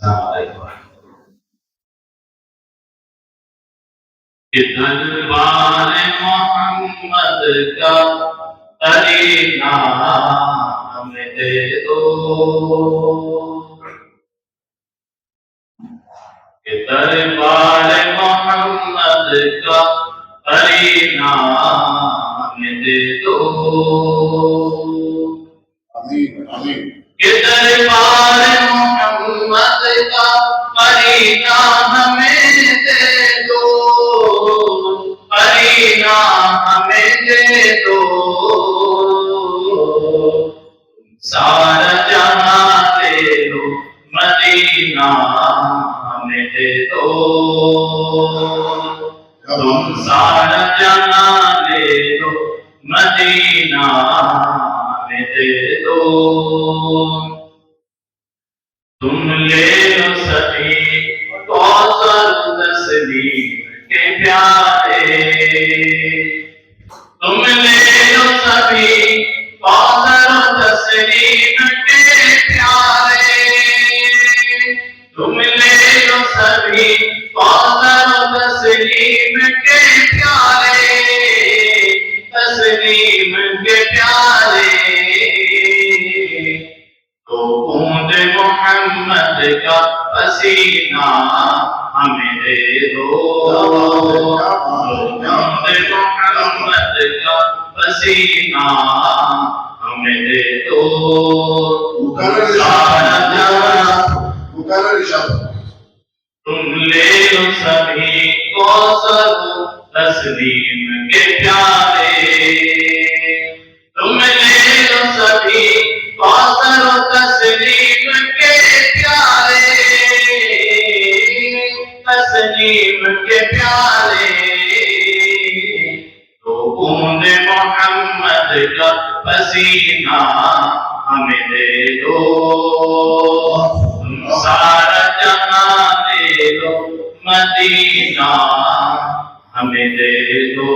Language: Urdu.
السلام علیکم۔ کہ دربار محمد کا قرینہ ہمیں دے دو، کہ دربار محمد کا قرینہ ہمیں دے دو، کہ دربار محمد کا قرینہ ہمیں دے دو، قرینہ ہمیں دے دو، سارا جہاں دے دو، مدینہ ہمیں دے دو، تم سارا جہاں دے دو، مدینہ ہمیں دے دو، تم لے لو سبھی کوثر تسلیم کے پیارے، تم لے لو سبھی کوثر تسلیم کے پیارے، تم لے لو سبھی کوثر تسلیم کے پیارے، تسلیم کے پیارے، تو بوند محمد کا پسینہ ہمیں دے دو، بوند محمد کا پسینہ ہمیں دے دو، سارا جہاں تم لے لو سبھی کوثر تسلیم کے پیارے، تم لے لو سبھی کوثر تسلیم کے پیارے، تسلیم کے پیارے، تو بوند محمد کا پسینہ ہمیں دے دو، تم سارا جہاں دے دو، مدینہ ہمیں دے دو۔